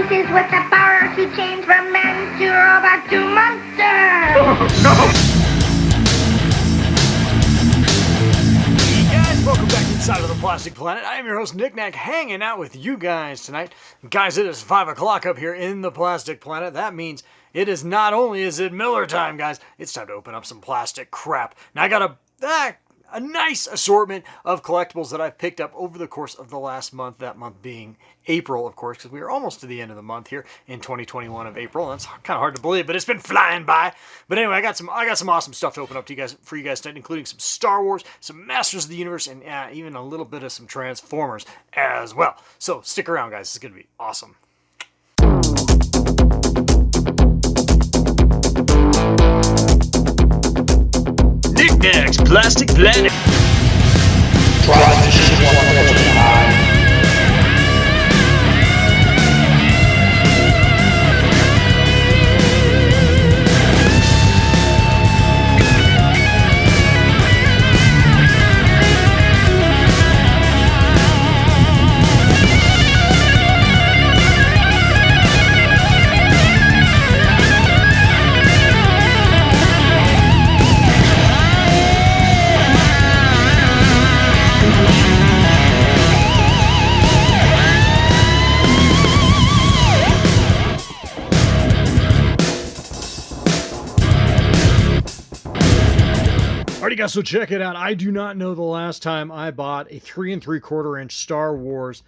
pieces with the power to change from men to robot to monster! Oh, no! Welcome back inside of the Plastic Planet. I am your host, Nick Nack, hanging out with you guys tonight. Guys, it is 5 o'clock up here in the Plastic Planet. That means it is not only is it Miller time, guys, it's time to open up some plastic crap. Now, I got a nice assortment of collectibles that I've picked up over the course of the last month, that month being April, of course, because we are almost to the end of the month here in 2021 of April. That's kind of hard to believe, but it's been flying by. But anyway, I got some awesome stuff to open up to you guys for you guys tonight, including some Star Wars, some Masters of the Universe, and even a little bit of some Transformers as well. So stick around, guys. It's going to be awesome. Nick Nack's Plastic Planet. Transmission 139. Alrighty guys, so check it out. I do not know the last time I bought a 3 3/4 inch Star Wars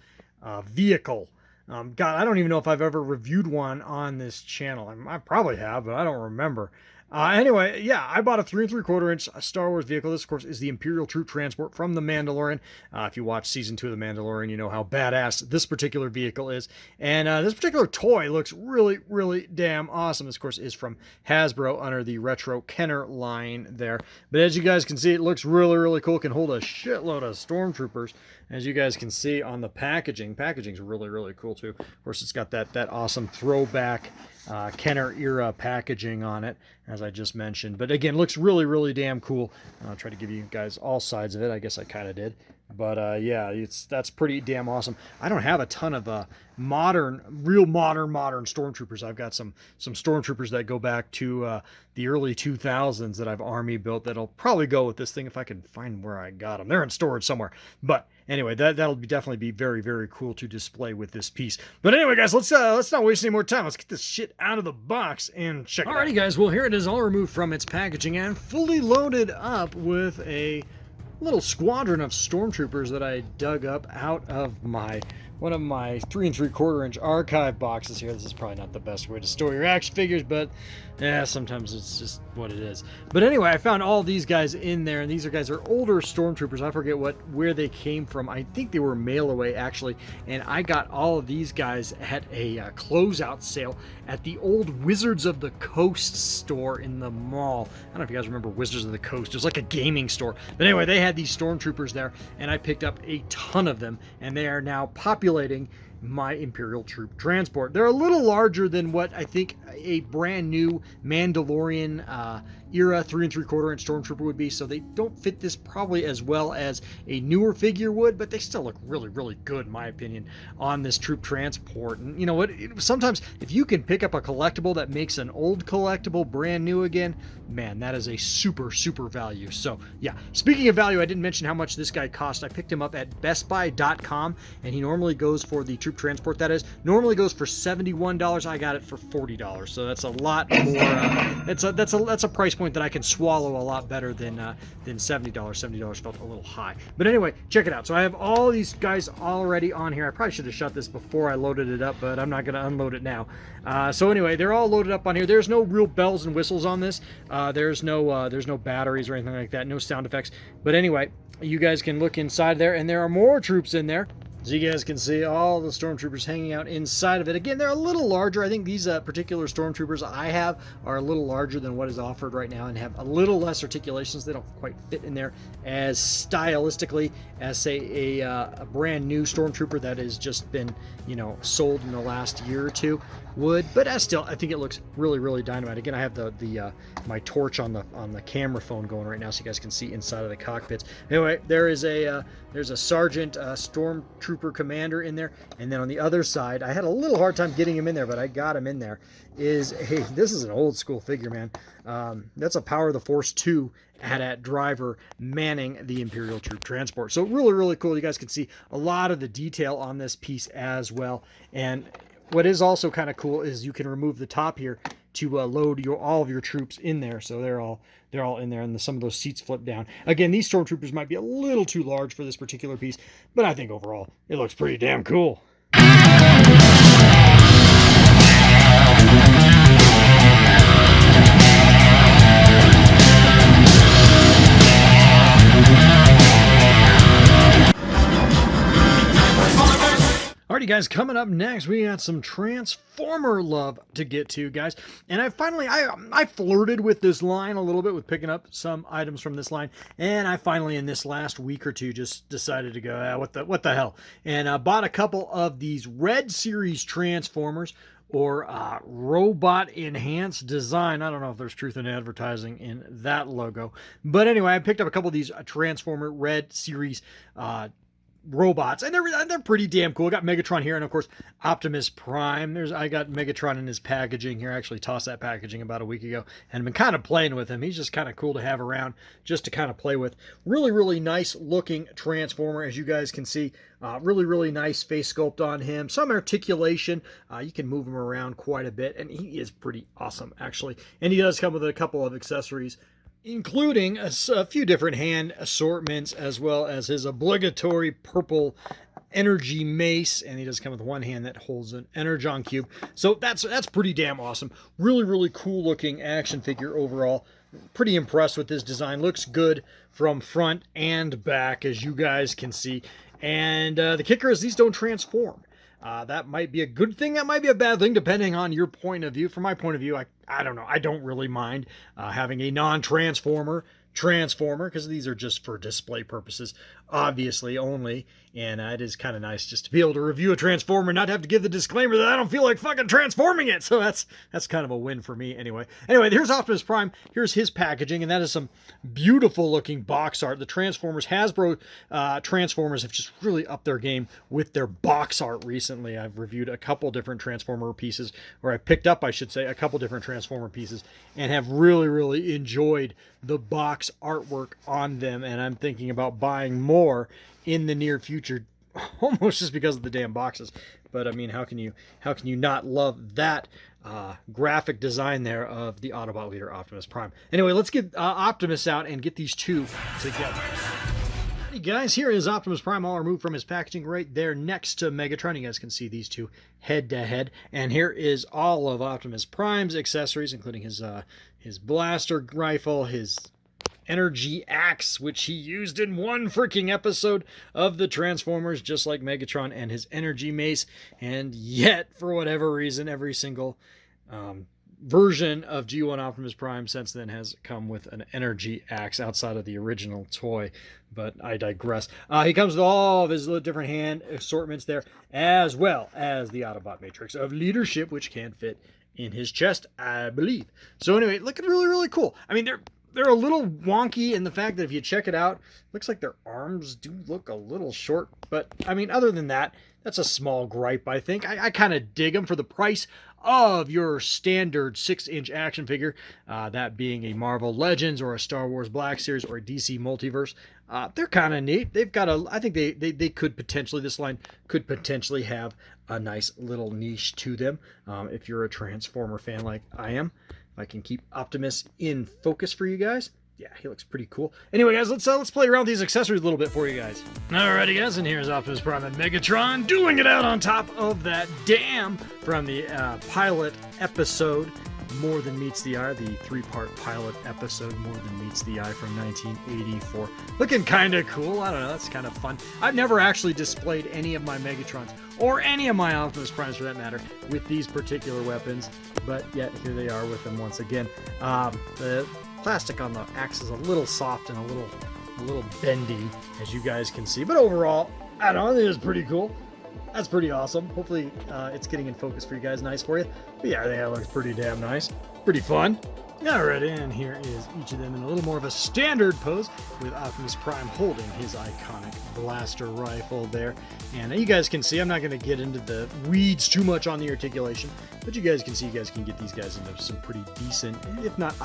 vehicle. God, I don't even know if I've ever reviewed one on this channel. I probably have, but I don't remember. Anyway, yeah, I bought a 3 3/4 inch Star Wars vehicle. This, of course, is the Imperial Troop Transport from The Mandalorian. If you watch Season 2 of The Mandalorian, you know how badass this particular vehicle is. And this particular toy looks really, really damn awesome. This, of course, is from Hasbro under the Retro Kenner line there. But as you guys can see, it looks really, really cool. It can hold a shitload of stormtroopers. As you guys can see on the packaging. Packaging's really, really cool, too. Of course, it's got that awesome throwback Kenner era packaging on it, as I just mentioned. But again, looks really, really damn cool. I'll try to give you guys all sides of it. I guess I kind of did. But yeah, that's pretty damn awesome. I don't have a ton of real modern stormtroopers. I've got some stormtroopers that go back to the early 2000s that I've army built that'll probably go with this thing if I can find where I got them. They're in storage somewhere. But anyway, that'll definitely be very, very cool to display with this piece. But anyway, guys, let's not waste any more time. Let's get this shit out of the box and check it out. Alrighty, guys. Well, here it is, all removed from its packaging and fully loaded up with a little squadron of stormtroopers that I dug up out of one of my 3 3/4 inch archive boxes here. This is probably not the best way to store your action figures, but yeah, sometimes it's just what it is. But anyway, I found all these guys in there, and these guys are older stormtroopers. I forget where they came from. I think they were mail away, actually, and I got all of these guys at a closeout sale at the old Wizards of the Coast store in the mall. I don't know if you guys remember Wizards of the Coast. It was like a gaming store. But anyway, they had these stormtroopers there, and I picked up a ton of them, and they are now populating my Imperial Troop Transport. They're a little larger than what I think a brand new Mandalorian era 3 3/4 inch Stormtrooper would be, so they don't fit this probably as well as a newer figure would, but they still look really, really good, in my opinion, on this Troop Transport. And you know what? Sometimes if you can pick up a collectible that makes an old collectible brand new again, man, that is a super, super value. So yeah, speaking of value, I didn't mention how much this guy cost. I picked him up at bestbuy.com, and he normally goes for the Troop Transport, that is, normally goes for $71. I got it for $40, so that's a lot more. That's a price point that I can swallow a lot better than $70. $70 felt a little high. But anyway, check it out. So I have all these guys already on here. I probably should have shut this before I loaded it up, but I'm not going to unload it now. So anyway, they're all loaded up on here. There's no real bells and whistles on this. There's no batteries or anything like that. No sound effects. But anyway, you guys can look inside there, and there are more troops in there. As you guys can see, all the stormtroopers hanging out inside of it. Again, they're a little larger. I think these particular stormtroopers I have are a little larger than what is offered right now and have a little less articulations. They don't quite fit in there as stylistically as, say, a brand new stormtrooper that has just been, sold in the last year or two would. But still, I think it looks really, really dynamite. Again, I have my torch on the camera phone going right now, so you guys can see inside of the cockpits. Anyway, there's a sergeant stormtrooper Stormtrooper Commander in there. And then on the other side, I had a little hard time getting him in there, but I got him in there, this is an old school figure, man. That's a Power of the Force 2 AT-AT driver manning the Imperial Troop Transport. So really, really cool. You guys can see a lot of the detail on this piece as well. And what is also kind of cool is you can remove the top here to load all of your troops in there. So they're all in there, and some of those seats flip down. Again, these Stormtroopers might be a little too large for this particular piece, but I think overall it looks pretty damn cool. Alrighty guys, coming up next, we got some Transformer love to get to, guys. And I flirted with this line a little bit with picking up some items from this line, and I finally, in this last week or two, just decided to go, what the hell, and bought a couple of these Red Series Transformers, or robot enhanced design. I don't know if there's truth in advertising in that logo, but anyway, I picked up a couple of these Transformer Red Series robots, and they're pretty damn cool. I got Megatron here, and of course Optimus Prime. I got Megatron in his packaging here. I actually tossed that packaging about a week ago and been kind of playing with him. He's just kind of cool to have around, just to kind of play with. Really nice looking Transformer, as you guys can see. Really nice face sculpt on him, some articulation. You can move him around quite a bit, and he is pretty awesome actually. And he does come with a couple of accessories, including a few different hand assortments, as well as his obligatory purple energy mace, and he does come with one hand that holds an Energon cube. So that's pretty damn awesome. Really cool looking action figure overall. Pretty impressed with this design. Looks good from front and back, as you guys can see. And the kicker is these don't transform. That might be a good thing, that might be a bad thing, depending on your point of view. From my point of view, I don't know. I don't really mind having a non-transformer transformer, because these are just for display purposes, obviously only. And it is kind of nice just to be able to review a Transformer, not have to give the disclaimer that I don't feel like fucking transforming it. So that's kind of a win for me anyway. Anyway, here's Optimus Prime. Here's his packaging, and that is some beautiful looking box art. The Transformers, Hasbro Transformers have just really upped their game with their box art recently. I've reviewed a couple different Transformer pieces, or I picked up, I should say, a couple different Transformer pieces, and have really enjoyed the box artwork on them. And I'm thinking about buying more in the near future, almost just because of the damn boxes. But I mean, how can you not love that graphic design there of the Autobot leader Optimus Prime? Anyway, let's get Optimus out and get these two together. Hey guys, here is Optimus Prime, all removed from his packaging right there next to Megatron. You guys can see these two head to head. And here is all of Optimus Prime's accessories, including his blaster rifle, his energy axe, which he used in one freaking episode of the Transformers, just like Megatron, and his energy mace. And yet, for whatever reason, every single version of G1 Optimus Prime since then has come with an energy axe outside of the original toy. But I digress. He comes with all of his little different hand assortments there, as well as the Autobot Matrix of Leadership, which can fit in his chest, I believe. So anyway, looking really cool. I mean, they're a little wonky in the fact that if you check it out, looks like their arms do look a little short. But I mean, other than that, that's a small gripe, I think. I kind of dig them for the price of your standard 6-inch action figure, that being a Marvel Legends or a Star Wars Black Series or a DC Multiverse. They're kind of neat. They've got I think they could potentially, this line could potentially have a nice little niche to them. If you're a Transformer fan like I am. I can keep Optimus in focus for you guys. Yeah, he looks pretty cool. Anyway, guys, let's play around with these accessories a little bit for you guys. Alrighty, guys, and here's Optimus Prime and Megatron doing it out on top of that dam from the pilot episode More Than Meets the Eye, the 3-part pilot episode More Than Meets the Eye from 1984. Looking kind of cool. I don't know, that's kind of fun. I've never actually displayed any of my Megatrons, or any of my Optimus Primes for that matter, with these particular weapons, but yet here they are with them once again. The plastic on the axe is a little soft and a little bendy, as you guys can see, but overall, I don't know, I think it's pretty cool. That's pretty awesome. Hopefully it's getting in focus for you guys. Nice for you. But yeah, that looks pretty damn nice. Pretty fun. Alright, and here is each of them in a little more of a standard pose with Optimus Prime holding his iconic blaster rifle there. And you guys can see, I'm not going to get into the weeds too much on the articulation, but you guys can see, you guys can get these guys into some pretty decent, if not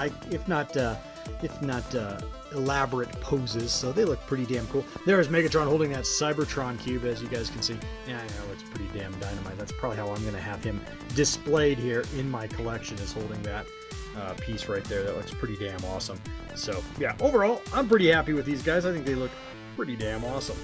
elaborate poses, so they look pretty damn cool. There's Megatron holding that Cybertron cube, as you guys can see. Yeah, I know, it's pretty damn dynamite. That's probably how I'm going to have him displayed here in my collection, is holding that piece right there. That looks pretty damn awesome. So yeah, overall, I'm pretty happy with these guys. I think they look pretty damn awesome.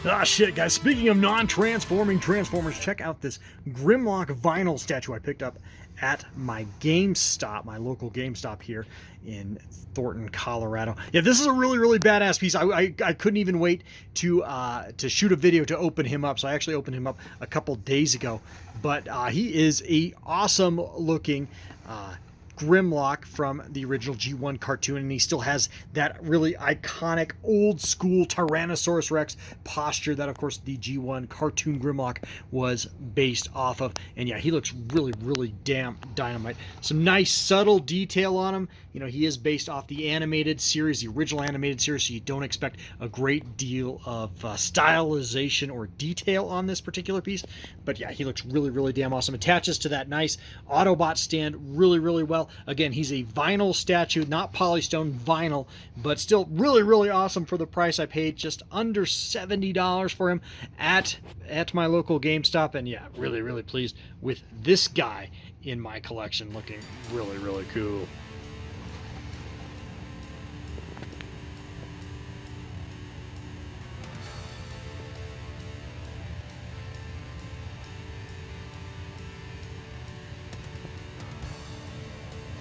Ah, shit, guys. Speaking of non-transforming Transformers, check out this Grimlock vinyl statue I picked up at my GameStop, my local GameStop here in Thornton, Colorado. Yeah, this is a really, really badass piece. I couldn't even wait to shoot a video to open him up, so I actually opened him up a couple days ago. But he is a awesome looking Grimlock from the original G1 cartoon, and he still has that really iconic old school Tyrannosaurus Rex posture that, of course, the G1 cartoon Grimlock was based off of. And yeah, he looks really, really damn dynamite. Some nice subtle detail on him. You know, he is based off the animated series, the original animated series, so you don't expect a great deal of stylization or detail on this particular piece. But yeah, he looks really, really damn awesome. Attaches to that nice Autobot stand really, really well. Again, he's a vinyl statue, not polystone, vinyl, but still really, really awesome for the price I paid. Just under $70 for him at my local GameStop. And yeah, really, really pleased with this guy in my collection. Looking really, really cool.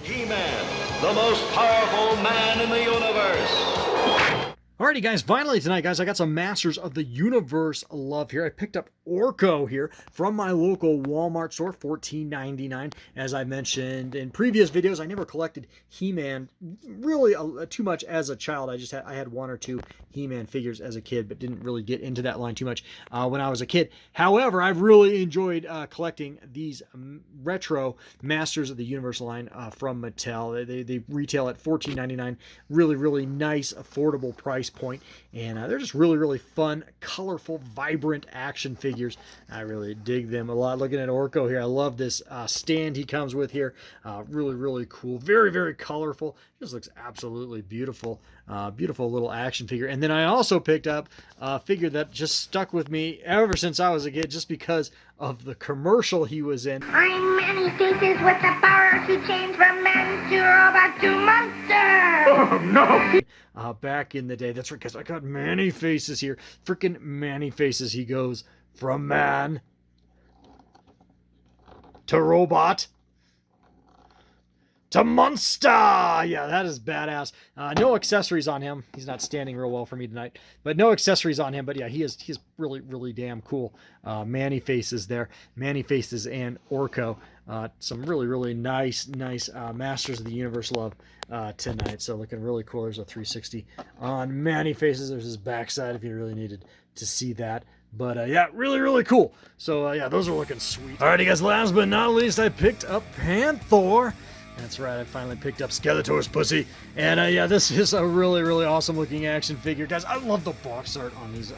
He-Man, the most powerful man in the universe. Alrighty, guys, finally tonight, guys, I got some Masters of the Universe love here. I picked up Orko here from my local Walmart store, $14.99. As I mentioned in previous videos, I never collected He-Man really too much as a child. I had one or two He-Man figures as a kid, but didn't really get into that line too much when I was a kid. However, I've really enjoyed collecting these retro Masters of the Universe line from Mattel. They retail at $14.99. Really, really nice, affordable price point, and they're just really, really fun, colorful, vibrant action figures. I really dig them a lot. Looking at Orko here, I love this stand he comes with here. Really, really cool. Very, very colorful. Just looks absolutely beautiful. Beautiful little action figure. And then I also picked up a figure that just stuck with me ever since I was a kid, just because of the commercial he was in. I'm Many Faces with the power to change from man to robot to monster. Oh, no! Back in the day. That's right, guys. I got Manny Faces here. Freaking Manny Faces. He goes from man to robot to monster. Yeah, that is badass. No accessories on him. He's not standing real well for me tonight, but no accessories on him. But yeah, he is really, really damn cool. Manny Faces there. Manny Faces and Orko. Some really, really nice Masters of the Universe love tonight. So looking really cool. There's a 360 on Manny Faces. There's his backside if you really needed to see that. But yeah, really, really cool. So yeah, those are looking sweet. Alrighty, guys, last but not least, I picked up Panther. That's right, I finally picked up Skeletor's pussy. And yeah, this is a really, really awesome looking action figure. Guys, I love the box art on these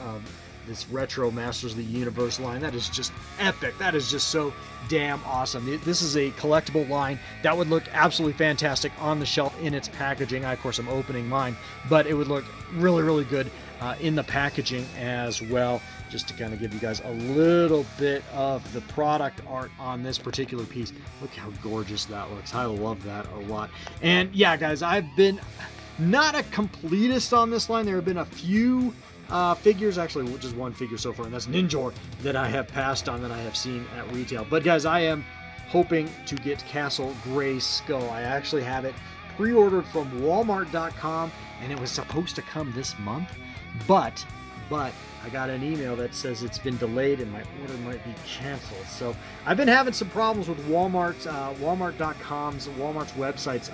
this retro Masters of the Universe line. That is just epic. That is just so damn awesome. This is a collectible line that would look absolutely fantastic on the shelf in its packaging. I, of course, am opening mine, but it would look really, really good in the packaging as well, just to kind of give you guys a little bit of the product art on this particular piece. Look how gorgeous that looks. I love that a lot. And yeah, guys, I've been not a completist on this line. There have been a few figures, actually just one figure so far, and that's Ninjor, that I have passed on, that I have seen at retail. But guys, I am hoping to get Castle Grayskull. I actually have it pre-ordered from Walmart.com, and it was supposed to come this month, but I got an email that says it's been delayed and my order might be canceled. So I've been having some problems with Walmart's website's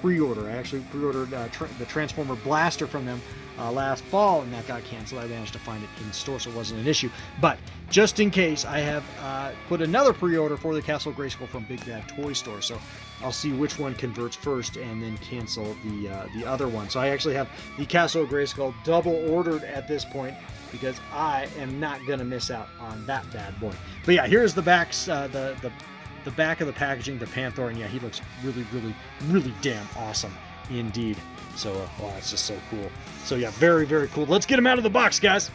pre-order. I actually pre-ordered the Transformer Blaster from them last fall, and that got canceled. I managed to find it in store, so it wasn't an issue. But just in case, I have put another pre-order for the Castle Grayskull from Big Bad Toy Store. So I'll see which one converts first and then cancel the other one. So I actually have the Castle Grayskull double ordered at this point, because I am not gonna miss out on that bad boy. But yeah, here's the backs, the back of the packaging, the Panther, and yeah, he looks really damn awesome indeed. So wow, it's just so cool. So yeah, very cool. Let's get him out of the box, guys.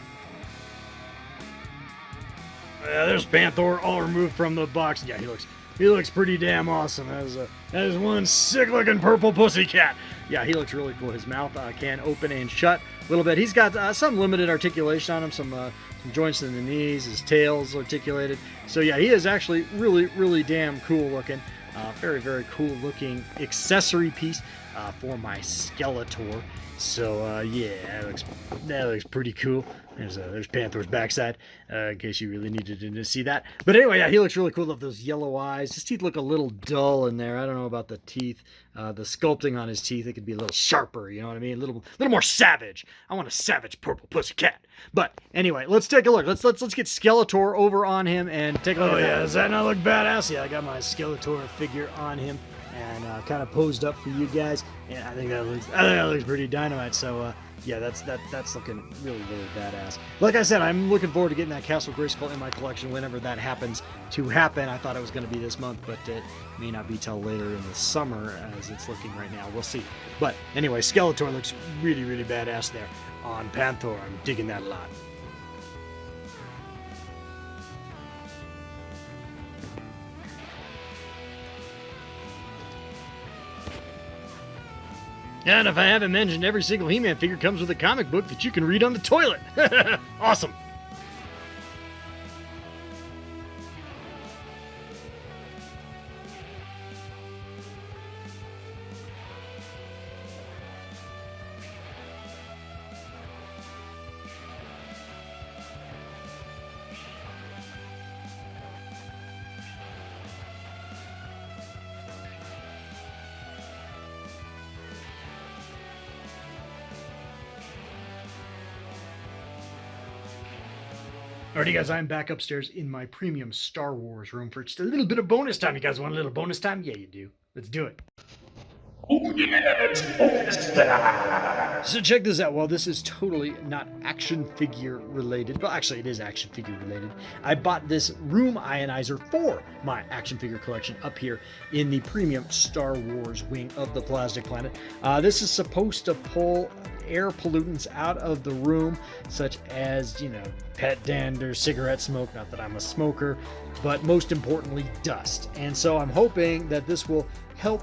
Yeah, there's Panther all removed from the box. Yeah, he looks pretty damn awesome. That is one sick looking purple pussycat. Yeah, he looks really cool. His mouth can open and shut a little bit. He's got some limited articulation on him, some joints in the knees. His tail's articulated. So yeah, he is actually really damn cool looking. Very cool looking accessory piece for my Skeletor. So yeah, that looks pretty cool. There's Panther's backside, in case you really needed to see that. But anyway, yeah, he looks really cool. Love those yellow eyes. His teeth look a little dull in there. I don't know about the teeth. The sculpting on his teeth, it could be a little sharper, you know what I mean? A little more savage. I want a savage purple pussycat. But anyway, let's take a look. Let's get Skeletor over on him and take a look. Oh yeah, does that not look badass? Yeah, I got my Skeletor figure on him and kind of posed up for you guys. And I think that looks pretty dynamite. So yeah, that's looking really badass. Like I said, I'm looking forward to getting that Castle Grayskull in my collection whenever that happens to happen. I thought it was going to be this month, but it may not be till later in the summer as it's looking right now. We'll see. But anyway, Skeletor looks really badass there on Panther. I'm digging that a lot. And if I haven't mentioned, every single He-Man figure comes with a comic book that you can read on the toilet. Awesome. Alrighty guys, I'm back upstairs in my premium Star Wars room for just a little bit of bonus time. You guys want a little bonus time? Yeah, you do. Let's do it. So check this out. Well, this is totally not action figure related. Well, actually, it is action figure related. I bought this room ionizer for my action figure collection up here in the premium Star Wars wing of the Plastic Planet. This is supposed to pull air pollutants out of the room, such as, you know, pet dander, cigarette smoke, not that I'm a smoker, but most importantly, dust. And so I'm hoping that this will help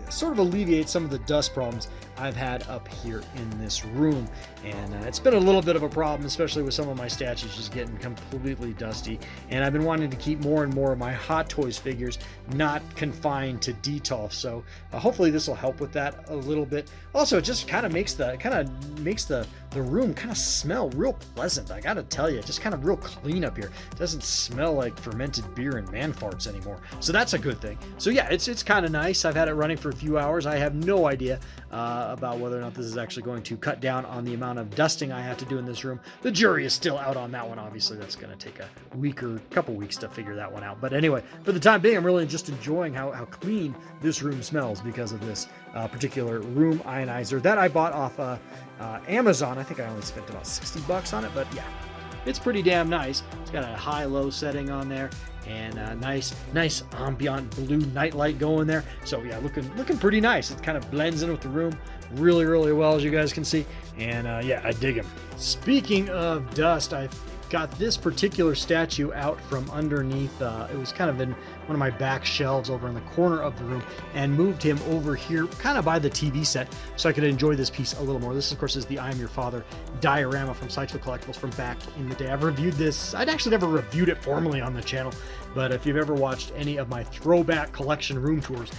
sort of alleviate some of the dust problems I've had up here in this room. And it's been a little bit of a problem, especially with some of my statues just getting completely dusty. And I've been wanting to keep more and more of my Hot Toys figures not confined to Detolf. So hopefully this will help with that a little bit. Also, it just kind of makes the room kind of smell real pleasant. I gotta tell you, just kind of real clean up here. It doesn't smell like fermented beer and man farts anymore. So that's a good thing. So yeah, it's kind of nice. I've had it running for a few hours. I have no idea about whether or not this is actually going to cut down on the amount of dusting I have to do in this room. The jury is still out on that one. Obviously, that's going to take a week or couple weeks to figure that one out. But anyway, for the time being, I'm really just enjoying how clean this room smells because of this particular room ionizer that I bought off Amazon. I think I only spent about $60 on it, but yeah, it's pretty damn nice. It's got a high-low setting on there and a nice ambient blue nightlight going there. So yeah, looking pretty nice. It kind of blends in with the room really, really well, as you guys can see. And yeah, I dig him. Speaking of dust, I got this particular statue out from underneath. It was kind of in one of my back shelves over in the corner of the room, and moved him over here kind of by the TV set so I could enjoy this piece a little more. This, of course, is the I Am Your Father diorama from Sykesville Collectibles from back in the day. I've reviewed this. I'd actually never reviewed it formally on the channel, but if you've ever watched any of my throwback collection room tours,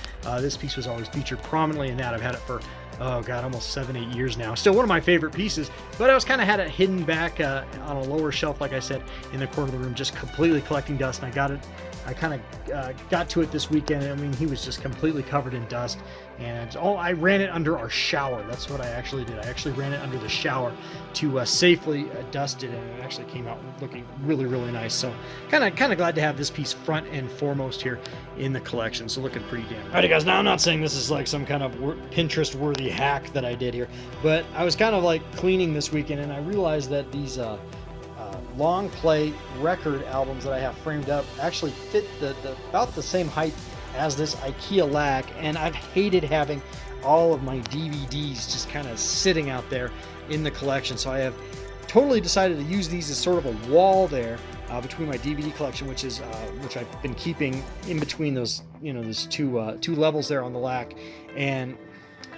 this piece was always featured prominently in that. I've had it for, oh God, almost 7-8 years now. Still one of my favorite pieces, but I was kind of had it hidden back on a lower shelf, like I said, in the corner of the room, just completely collecting dust. And I got it. I kind of got to it this weekend. I mean, he was just completely covered in dust, and I ran it under our shower. That's what I actually did. I actually ran it under the shower to safely dust it, and it actually came out looking really, really nice. So kind of glad to have this piece front and foremost here in the collection. So looking pretty damn. Alrighty, guys. Now I'm not saying this is like some kind of Pinterest-worthy hack that I did here, but I was kind of like cleaning this weekend, and I realized that these long play record albums that I have framed up actually fit the about the same height as this IKEA lag, and I've hated having all of my DVDs just kind of sitting out there in the collection. So I have totally decided to use these as sort of a wall there between my DVD collection, which I've been keeping in between those, you know, those two levels there on the lag, and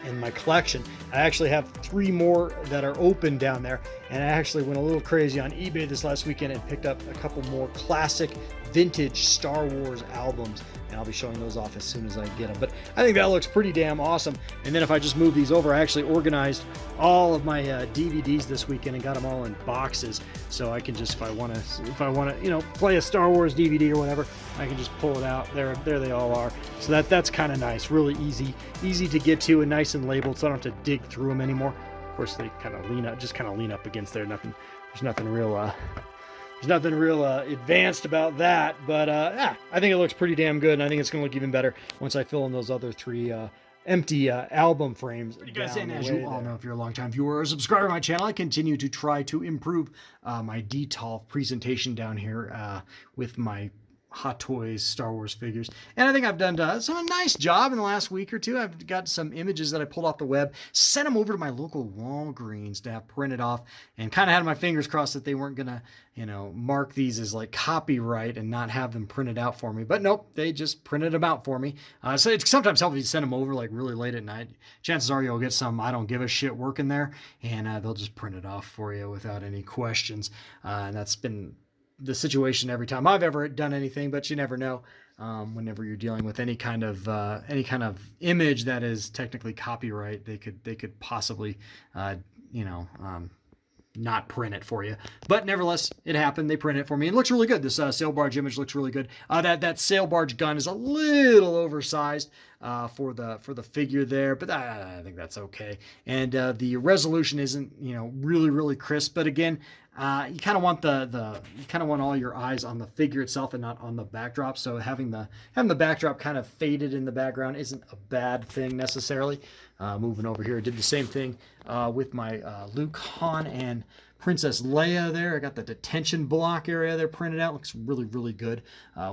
in my collection. I actually have 3 more that are open down there, and I actually went a little crazy on eBay this last weekend and picked up a couple more classic vintage Star Wars albums, and I'll be showing those off as soon as I get them. But I think that looks pretty damn awesome. And then if I just move these over, I actually organized all of my DVDs this weekend and got them all in boxes, so I can just, if I want to, you know, play a Star Wars DVD or whatever, I can just pull it out. There they all are. So that's kind of nice, really easy to get to, and nice and labeled, so I don't have to dig through them anymore. Of course, they kind of lean up against there. There's nothing real advanced about that, but I think it looks pretty damn good, and I think it's going to look even better once I fill in those other 3 empty album frames. You guys, and as you all know, if you're a longtime viewer or subscriber to my channel, I continue to try to improve my DTOLF presentation down here with my Hot Toys Star Wars figures, and I think I've done a nice job in the last week or two. I've got some images that I pulled off the web, sent them over to my local Walgreens to have printed off, and kind of had my fingers crossed that they weren't gonna, you know, mark these as like copyright and not have them printed out for me. But nope, they just printed them out for me. So it's sometimes helpful if you send them over like really late at night. Chances are you'll get some I don't give a shit working there, and they'll just print it off for you without any questions. And that's been the situation every time I've ever done anything, but you never know. Whenever you're dealing with any kind of image that is technically copyright, they could possibly not print it for you. But nevertheless, it happened. They printed it for me. It looks really good. This sail barge image looks really good. That sail barge gun is a little oversized for the figure there, but I think that's okay. And the resolution isn't, you know, really crisp. But again, you kind of want all your eyes on the figure itself and not on the backdrop. So having the backdrop kind of faded in the background isn't a bad thing necessarily. Moving over here, I did the same thing with my Luke, Han, and Princess Leia there. I got the detention block area there printed out. Looks really good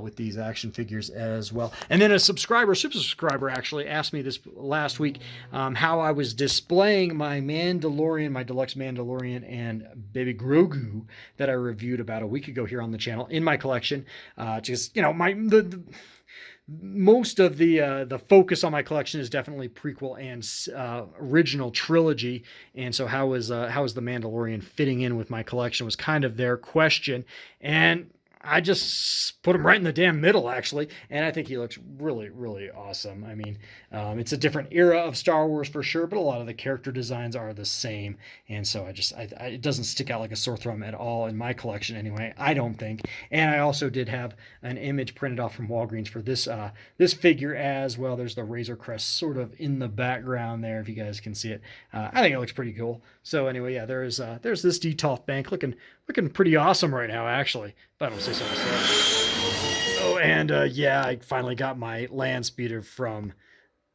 with these action figures as well. And then a super subscriber actually asked me this last week how I was displaying my Mandalorian, my deluxe Mandalorian and Baby Grogu that I reviewed about a week ago here on the channel in my collection. Just, you know, most of the focus on my collection is definitely prequel and original trilogy, and so how is the Mandalorian fitting in with my collection was kind of their question, and I just put him right in the damn middle, actually, and I think he looks really awesome. I mean, it's a different era of Star Wars for sure, but a lot of the character designs are the same, and so it doesn't stick out like a sore thumb at all in my collection anyway, I don't think. And I also did have an image printed off from Walgreens for this figure as well. There's the Razor Crest sort of in the background there, if you guys can see it. I think it looks pretty cool. So anyway, yeah, there's this DTOLF bank looking pretty awesome right now, actually, if I don't say so myself. Oh, and yeah, I finally got my land speeder from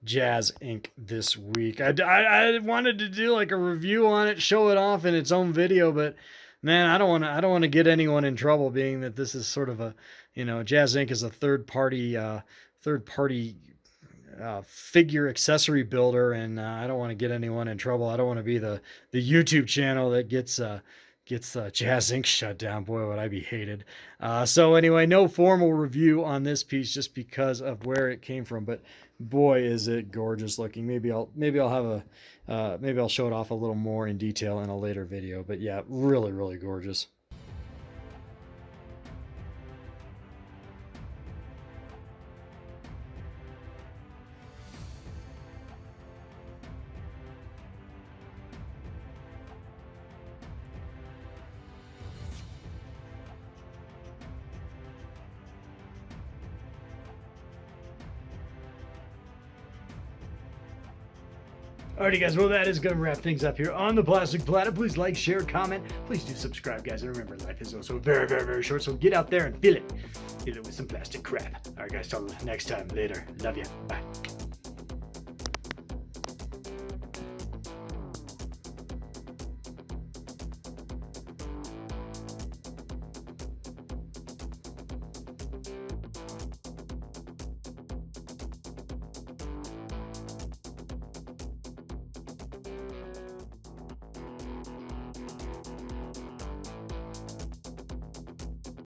Jazz Inc. this week. I wanted to do like a review on it, show it off in its own video, but man, I don't want to get anyone in trouble, being that this is sort of a, you know, Jazz Inc. is a third party figure accessory builder, and I don't want to get anyone in trouble. I don't want to be the YouTube channel that gets Jazz Inc. shut down. Boy, would I be hated. So anyway, no formal review on this piece just because of where it came from, but boy, is it gorgeous looking. Maybe I'll have a maybe I'll show it off a little more in detail in a later video, but yeah, really, really gorgeous. Alrighty, guys, well, that is going to wrap things up here on the Plastic Planet. Please like, share, comment. Please do subscribe, guys. And remember, life is also very, very, very short, so get out there and feel it. Feel it with some plastic crap. Alright, guys, till next time. Later. Love you. Bye.